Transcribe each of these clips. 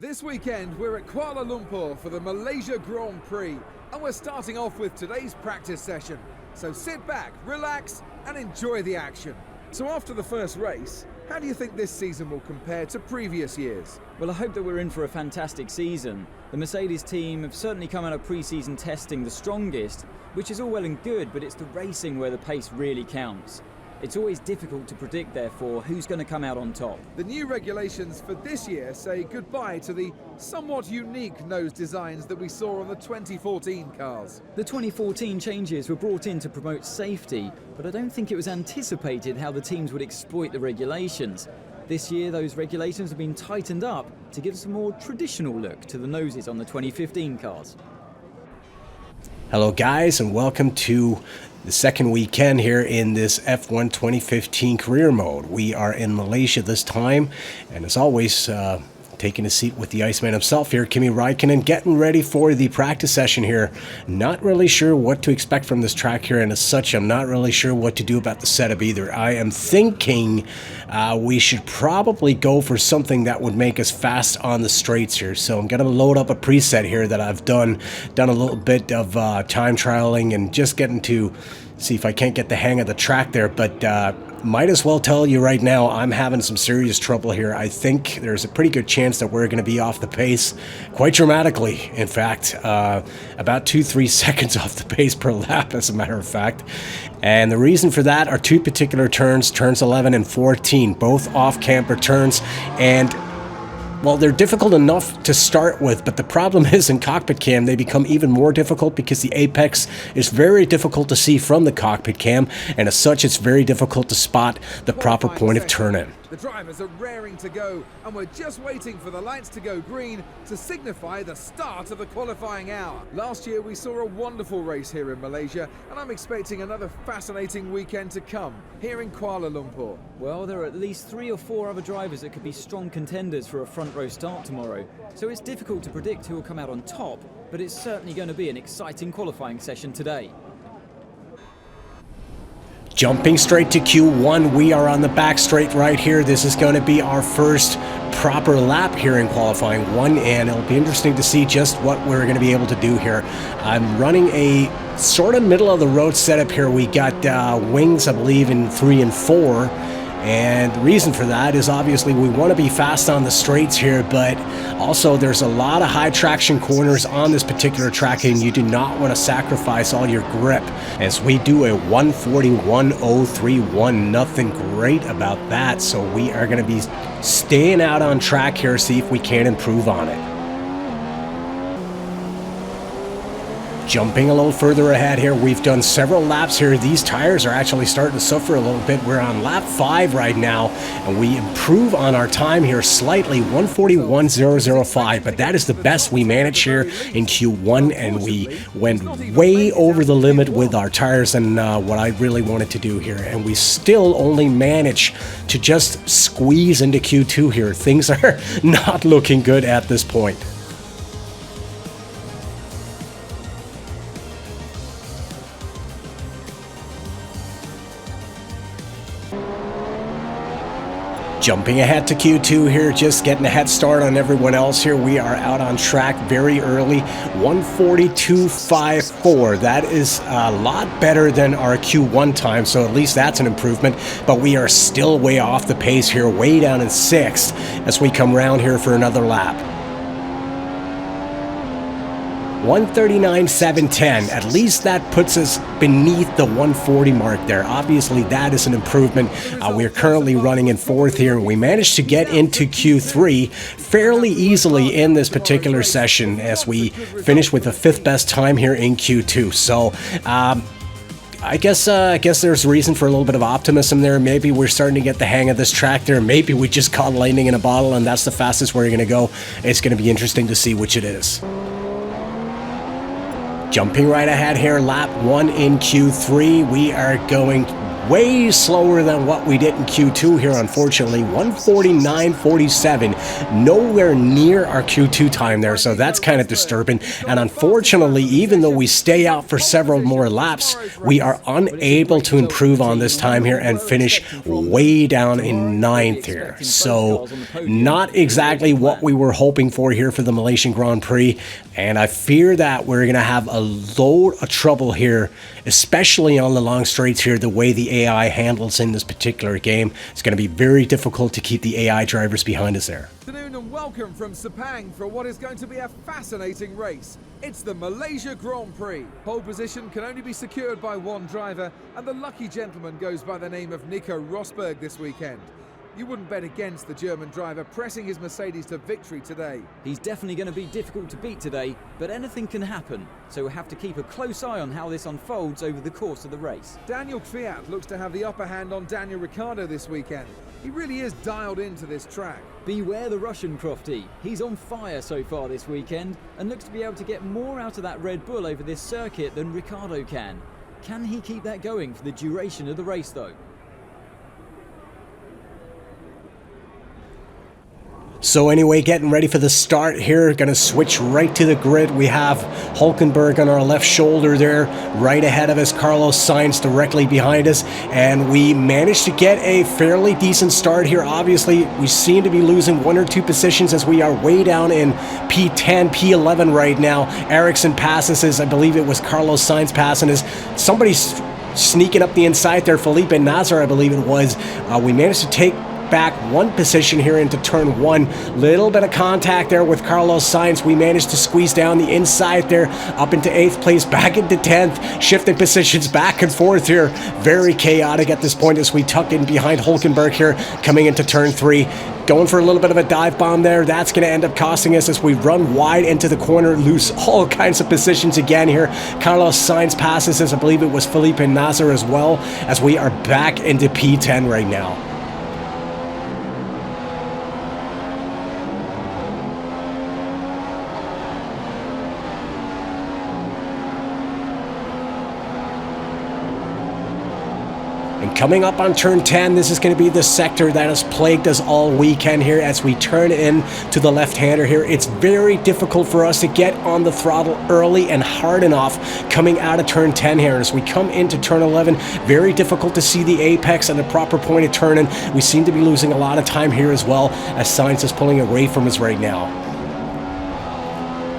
This weekend we're at Kuala Lumpur for the Malaysia Grand Prix, and we're starting off with today's practice session. So sit back, relax and enjoy the action. So after the first race, how do you think this season will compare to previous years? Well, I hope that we're in for a fantastic season. The Mercedes team have certainly come out of pre-season testing the strongest, which is all well and good, but it's the racing where the pace really counts. It's always difficult to predict, therefore, who's going to come out on top. The new regulations for this year say goodbye to the somewhat unique nose designs that we saw on the 2014 cars. The 2014 changes were brought in to promote safety, but I don't think it was anticipated how the teams would exploit the regulations. This year, those regulations have been tightened up to give us a more traditional look to the noses on the 2015 cars. Hello guys, and welcome to the second weekend here in this F1 2015 career mode. We are in Malaysia this time, and as always, taking a seat with the Iceman himself here, Kimi Räikkönen, getting ready for the practice session here. Not really sure what to expect from this track here, and as such, I'm not really sure what to do about the setup either. I am thinking we should probably go for something that would make us fast on the straights here. So I'm gonna load up a preset here that I've done a little bit of time trialing and just getting to see if I can't get the hang of the track there, but might as well tell you right now, I'm having some serious trouble here. I think there's a pretty good chance that we're going to be off the pace quite dramatically. In fact, about 2-3 seconds off the pace per lap, as a matter of fact. And the reason for that are two particular turns 11 and 14, both off-camber turns. And well, they're difficult enough to start with, but the problem is in Cockpit Cam, they become even more difficult because the apex is very difficult to see from the Cockpit Cam, and as such, it's very difficult to spot the proper point of turn-in. The drivers are raring to go, and we're just waiting for the lights to go green to signify the start of the qualifying hour. Last year we saw a wonderful race here in Malaysia, and I'm expecting another fascinating weekend to come here in Kuala Lumpur. Well, there are at least 3 or 4 other drivers that could be strong contenders for a front row start tomorrow, so it's difficult to predict who will come out on top, but it's certainly going to be an exciting qualifying session today. Jumping straight to Q1, we are on the back straight right here. This is going to be our first proper lap here in qualifying 1, and it'll be interesting to see just what we're going to be able to do here. I'm running a sort of middle of the road setup here. We got wings, I believe, in 3 and 4. And the reason for that is obviously we want to be fast on the straights here, but also there's a lot of high traction corners on this particular track, and you do not want to sacrifice all your grip. As we do a 140.131, nothing great about that, so we are going to be staying out on track here, see if we can improve on it. Jumping a little further ahead here, we've done several laps here. These tires are actually starting to suffer a little bit. We're on lap 5 right now, and we improve on our time here slightly, 141.005, but that is the best we managed here in Q1, and we went way over the limit with our tires and what I really wanted to do here, and we still only managed to just squeeze into Q2 here. Things are not looking good at this point. Jumping ahead to Q2 here, just getting a head start on everyone else here. We are out on track very early, 142.54. That is a lot better than our Q1 time, so at least that's an improvement. But we are still way off the pace here, way down in 6th as we come around here for another lap. 139.710. At least that puts us beneath the 140 mark there. Obviously, that is an improvement. We're currently running in 4th here. We managed to get into Q3 fairly easily in this particular session as we finish with the 5th best time here in Q2. So, I guess there's reason for a little bit of optimism there. Maybe we're starting to get the hang of this track there. Maybe we just caught lightning in a bottle and that's the fastest we're going to go. It's going to be interesting to see which it is. Jumping right ahead here, lap 1 in Q3. We are going way slower than what we did in Q2 here, unfortunately. 1:49.47, nowhere near our Q2 time there, so that's kind of disturbing. And unfortunately, even though we stay out for several more laps, we are unable to improve on this time here and finish way down in 9th here. So not exactly what we were hoping for here for the Malaysian Grand Prix, and I fear that we're going to have a load of trouble here, especially on the long straights here. The way the AI handles in this particular game, it's going to be very difficult to keep the AI drivers behind us there. Good afternoon and welcome from Sepang for what is going to be a fascinating race. It's the Malaysia Grand Prix. Pole position can only be secured by one driver, and the lucky gentleman goes by the name of Nico Rosberg this weekend. You wouldn't bet against the German driver pressing his Mercedes to victory today. He's definitely going to be difficult to beat today, but anything can happen, so we'll have to keep a close eye on how this unfolds over the course of the race. Daniel Kvyat looks to have the upper hand on Daniel Ricciardo this weekend. He really is dialed into this track. Beware the Russian Crofty. He's on fire so far this weekend and looks to be able to get more out of that Red Bull over this circuit than Ricciardo can. Can he keep that going for the duration of the race though? So anyway, getting ready for the start here. Going to switch right to the grid. We have Hulkenberg on our left shoulder there, right ahead of us. Carlos Sainz directly behind us. And we managed to get a fairly decent start here. Obviously, we seem to be losing one or two positions as we are way down in P10, P11 right now. Ericsson passes us. I believe it was Carlos Sainz passing us. Somebody's sneaking up the inside there. Felipe Nasr, I believe it was. We managed to take back one position here into turn 1. Little bit of contact there with Carlos Sainz. We managed to squeeze down the inside there, up into 8th place, back into 10th, shifting positions back and forth here. Very chaotic at this point as we tuck in behind Hulkenberg here, coming into turn 3. Going for a little bit of a dive bomb there. That's going to end up costing us as we run wide into the corner, lose all kinds of positions again here. Carlos Sainz passes us. I believe it was Felipe Nasr as well, as we are back into P10 right now. Coming up on turn 10, this is going to be the sector that has plagued us all weekend here as we turn in to the left-hander here. It's very difficult for us to get on the throttle early and hard enough coming out of turn 10 here. As we come into turn 11, very difficult to see the apex and the proper point of turning. We seem to be losing a lot of time here as well, as Sainz is pulling away from us right now.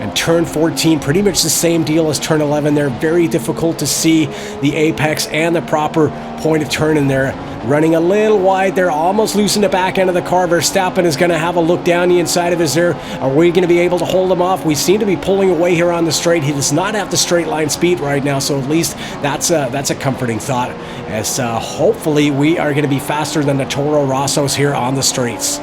And turn 14, pretty much the same deal as turn 11 there. Very difficult to see the apex and the proper point of turn in there. Running a little wide there, almost losing the back end of the car. Verstappen is going to have a look down the inside of us there. Are we going to be able to hold him off? We seem to be pulling away here on the straight. He does not have the straight line speed right now, so at least that's a comforting thought, as hopefully we are going to be faster than the Toro Rossos here on the straights.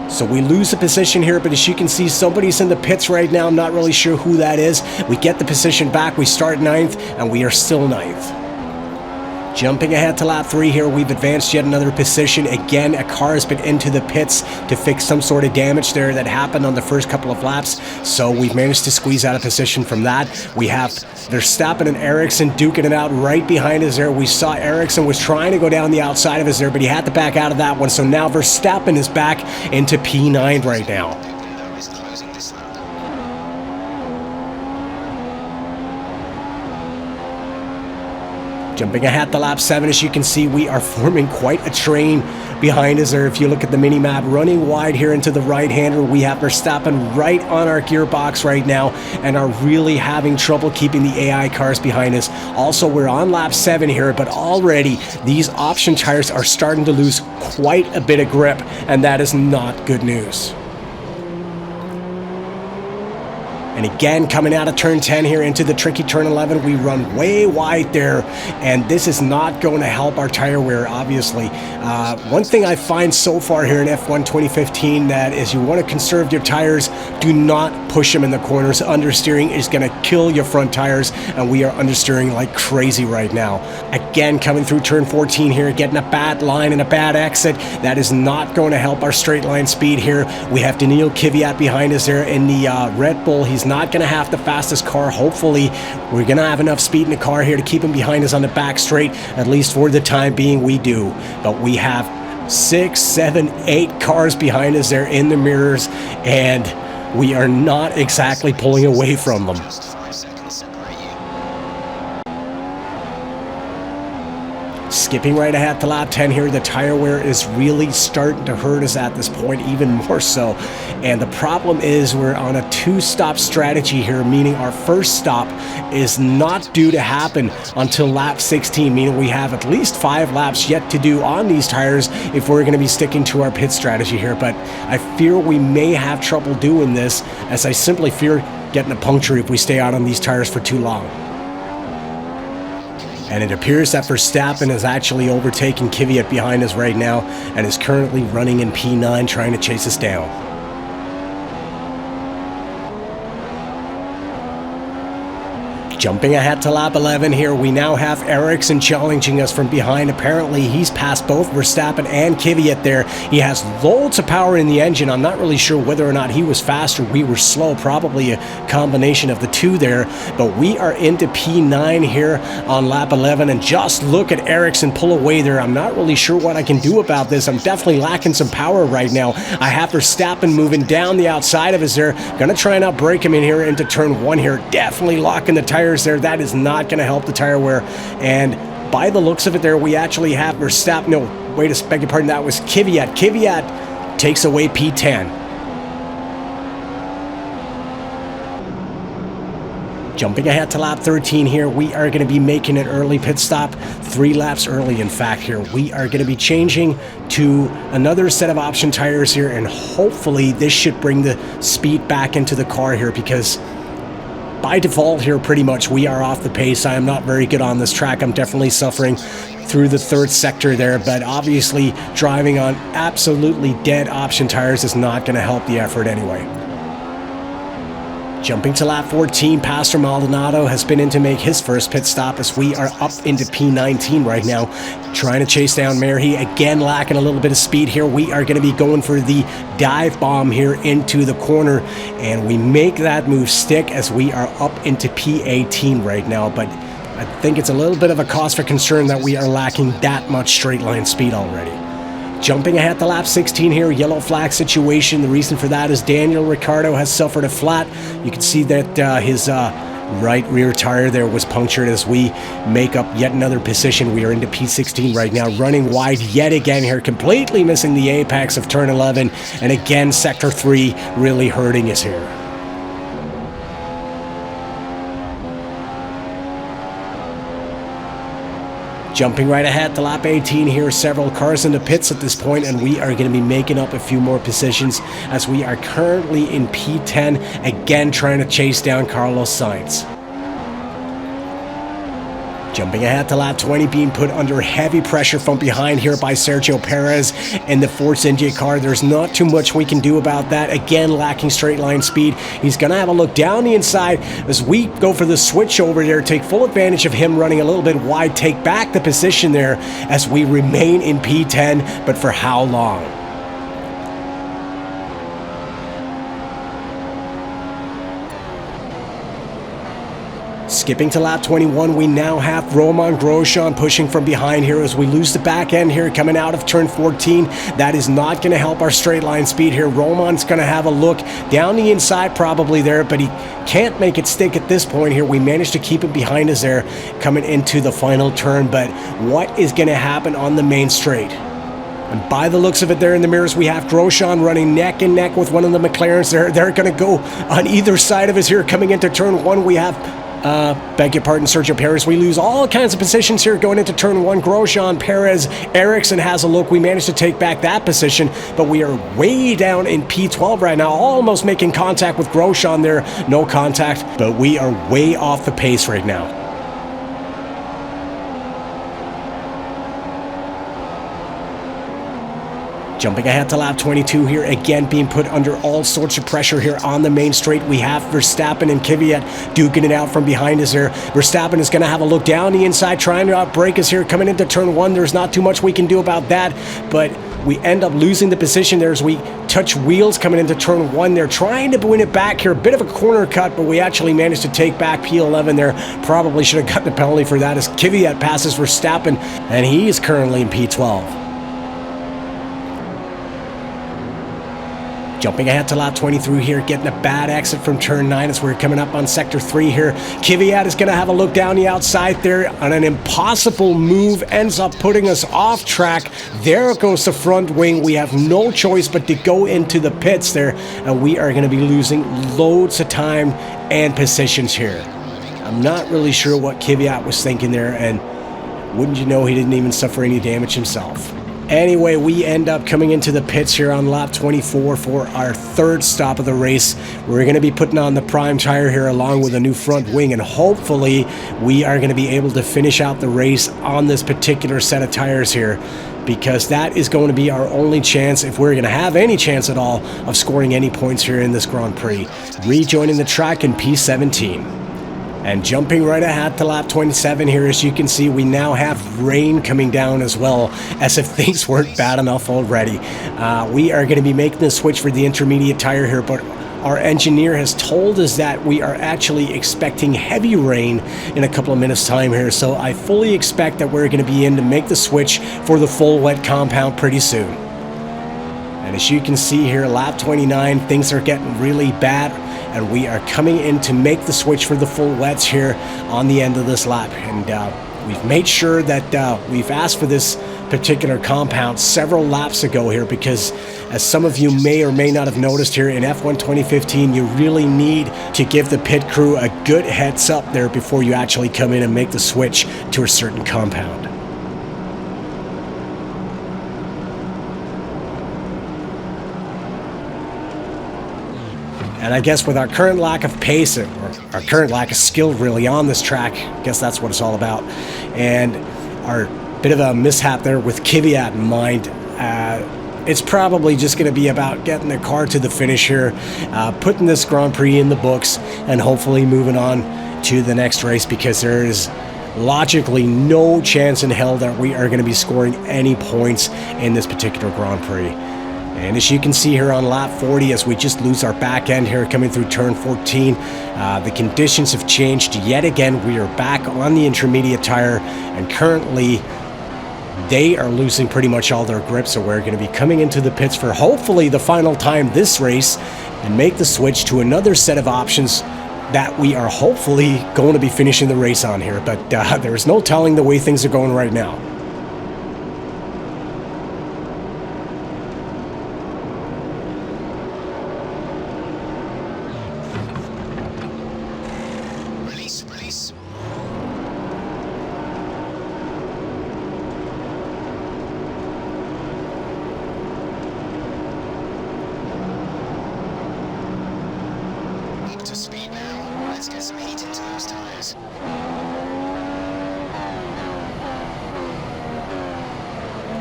So we lose a position here, but as you can see, somebody's in the pits right now. I'm not really sure who that is. We get the position back. We start 9th, and we are still 9th. Jumping ahead to lap 3 here, we've advanced yet another position. Again, a car has been into the pits to fix some sort of damage there that happened on the first couple of laps. So we've managed to squeeze out a position from that. We have Verstappen and Ericsson duking it out right behind us there. We saw Ericsson was trying to go down the outside of us there, but he had to back out of that one. So now Verstappen is back into P9 right now. Jumping ahead to lap 7, as you can see, we are forming quite a train behind us there. If you look at the mini-map, running wide here into the right-hander, we have Verstappen right on our gearbox right now and are really having trouble keeping the AI cars behind us. Also, we're on lap 7 here, but already these option tires are starting to lose quite a bit of grip, and that is not good news. And again, coming out of turn 10 here into the tricky turn 11, we run way wide there, and this is not going to help our tire wear, obviously. One thing I find so far here in F1 2015 that is you want to conserve your tires, do not push them in the corners. Understeering is going to kill your front tires, and we are understeering like crazy right now. Again, coming through turn 14 here, getting a bad line and a bad exit. That is not going to help our straight line speed here. We have Daniil Kvyat behind us there in the Red Bull. He's is not going to have the fastest car. Hopefully, we're going to have enough speed in the car here to keep him behind us on the back straight, at least for the time being we do. But we have 6, 7, 8 cars behind us there in the mirrors, and we are not exactly pulling away from them. Skipping right ahead to lap 10 here, the tire wear is really starting to hurt us at this point, even more so. And the problem is we're on a 2-stop strategy here, meaning our first stop is not due to happen until lap 16, meaning we have at least 5 laps yet to do on these tires if we're going to be sticking to our pit strategy here. But I fear we may have trouble doing this, as I simply fear getting a puncture if we stay out on these tires for too long. And it appears that Verstappen is actually overtaking Kvyat behind us right now and is currently running in P9 trying to chase us down. Jumping ahead to lap 11 here, we now have Ericsson challenging us from behind. Apparently, he's passed both Verstappen and Kvyat there. He has loads of power in the engine. I'm not really sure whether or not he was fast or we were slow. Probably a combination of the two there. But we are into P9 here on lap 11. And just look at Ericsson pull away there. I'm not really sure what I can do about this. I'm definitely lacking some power right now. I have Verstappen moving down the outside of us there. Gonna try and outbrake him in here into turn 1 here. Definitely locking the tires there. That is not going to help the tire wear, and by the looks of it there, we actually have Verstappen. No, wait a beg your pardon, that was Kvyat. Kvyat takes away P10. Jumping ahead to lap 13 here, we are going to be making an early pit stop, 3 laps early in fact here. We are going to be changing to another set of option tires here, and hopefully this should bring the speed back into the car here, because by default here, pretty much, we are off the pace. I am not very good on this track. I'm definitely suffering through the third sector there, but obviously driving on absolutely dead option tires is not going to help the effort anyway. Jumping to lap 14, Pastor Maldonado has been in to make his first pit stop as we are up into P19 right now, trying to chase down Merhi. Again, lacking a little bit of speed here. We are going to be going for the dive bomb here into the corner, and we make that move stick as we are up into P18 right now. But I think it's a little bit of a cause for concern that we are lacking that much straight line speed already. Jumping ahead to lap 16 here, yellow flag situation. The reason for that is Daniel Ricciardo has suffered a flat. You can see that his right rear tire there was punctured as we make up yet another position. We are into P16 right now, running wide yet again here, completely missing the apex of turn 11. And again, sector 3 really hurting us here. Jumping right ahead to lap 18 here, several cars in the pits at this point, and we are going to be making up a few more positions as we are currently in P10, again trying to chase down Carlos Sainz. Jumping ahead to lap 20, being put under heavy pressure from behind here by Sergio Perez in the Force India car. There's not too much we can do about that. Again, lacking straight line speed. He's going to have a look down the inside as we go for the switch over there, take full advantage of him running a little bit wide, take back the position there as we remain in P10, but for how long? Skipping to lap 21, we now have Romain Grosjean pushing from behind here as we lose the back end here coming out of turn 14. That is not going to help our straight line speed here. Romain's going to have a look down the inside probably there, but he can't make it stick at this point here. We managed to keep him behind us there coming into the final turn, but what is going to happen on the main straight? And by the looks of it there in the mirrors, we have Grosjean running neck and neck with one of the McLarens. They're going to go on either side of us here coming into turn 1. We have beg your pardon, Sergio Perez. We lose all kinds of positions here going into turn 1. Grosjean, Perez, Ericsson has a look. We managed to take back that position, but we are way down in P12 right now, almost making contact with Grosjean there. No contact, but we are way off the pace right now. Jumping ahead to lap 22 here, again being put under all sorts of pressure here on the main straight. We have Verstappen and Kvyat duking it out from behind us here. Verstappen is going to have a look down the inside, trying to outbrake us here. Coming into turn 1, there's not too much we can do about that, but we end up losing the position there as we touch wheels coming into turn 1. They're trying to win it back here. A bit of a corner cut, but we actually managed to take back P11 there. Probably should have gotten the penalty for that as Kvyat passes Verstappen, and he is currently in P12. Jumping ahead to lap 23 here, getting a bad exit from turn 9 as we're coming up on sector 3 here. Kvyat is going to have a look down the outside there, and an impossible move ends up putting us off track. There goes the front wing. We have no choice but to go into the pits there, and we are going to be losing loads of time and positions here. I'm not really sure what Kvyat was thinking there, and wouldn't you know, he didn't even suffer any damage himself. Anyway, we end up coming into the pits here on lap 24 for our third stop of the race. We're going to be putting on the prime tire here along with a new front wing, and hopefully we are going to be able to finish out the race on this particular set of tires here, because that is going to be our only chance, if we're going to have any chance at all, of scoring any points here in this Grand Prix. Rejoining the track in P17. And jumping right ahead to lap 27 here, as you can see, we now have rain coming down as well, as if things weren't bad enough already. We are going to be making the switch for the intermediate tire here, but our engineer has told us that we are actually expecting heavy rain in a couple of minutes time here, so I fully expect that we're going to be in to make the switch for the full wet compound pretty soon. And as you can see here, lap 29, things are getting really bad, and we are coming in to make the switch for the full wets here on the end of this lap. And we've made sure that we've asked for this particular compound several laps ago here, because as some of you may or may not have noticed here, in F1 2015 you really need to give the pit crew a good heads up there before you actually come in and make the switch to a certain compound. And I guess with our current lack of pace, or our current lack of skill really on this track, I guess that's what it's all about, and our bit of a mishap there with Kvyat in mind, it's probably just going to be about getting the car to the finish here, putting this Grand Prix in the books, and hopefully moving on to the next race, because there is logically no chance in hell that we are going to be scoring any points in this particular Grand Prix. And as you can see here on lap 40, as we just lose our back end here coming through turn 14, the conditions have changed yet again. We are back on the intermediate tire, and currently they are losing pretty much all their grip, so we're going to be coming into the pits for hopefully the final time this race and make the switch to another set of options that we are hopefully going to be finishing the race on here, but there's no telling the way things are going right now.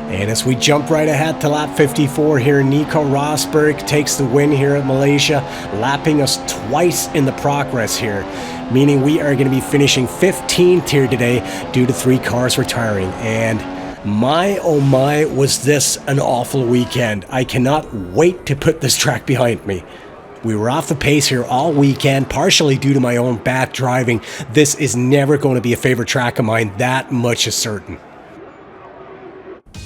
And as we jump right ahead to lap 54 here, Nico Rosberg takes the win here at Malaysia, lapping us twice in the progress here, meaning we are going to be finishing 15th here today due to 3 cars retiring. And my oh my, was this an awful weekend. I cannot wait to put this track behind me. We were off the pace here all weekend, partially due to my own bad driving. This is never going to be a favorite track of mine, that much is certain.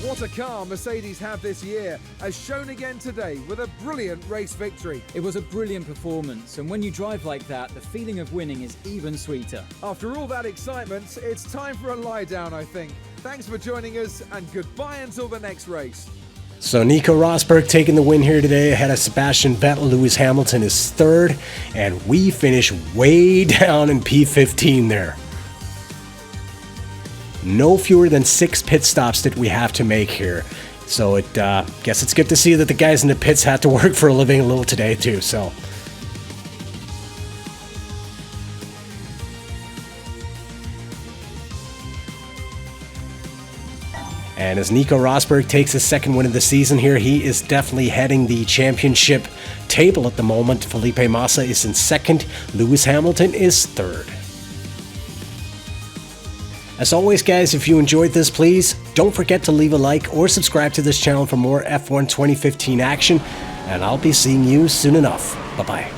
What a car Mercedes have this year, as shown again today with a brilliant race victory. It was a brilliant performance, and when you drive like that, the feeling of winning is even sweeter. After all that excitement, it's time for a lie down, I think. Thanks for joining us, and goodbye until the next race. So Nico Rosberg taking the win here today ahead of Sebastian Vettel. Lewis Hamilton is third, and we finish way down in P15 there. No fewer than 6 pit stops that we have to make here. So guess it's good to see that the guys in the pits had to work for a living a little today too. So And as Nico Rosberg takes his second win of the season here, he is definitely heading the championship table at the moment. Felipe Massa is in second, Lewis Hamilton is third. As always, guys, if you enjoyed this, please don't forget to leave a like or subscribe to this channel for more F1 2015 action, and I'll be seeing you soon enough. Bye-bye.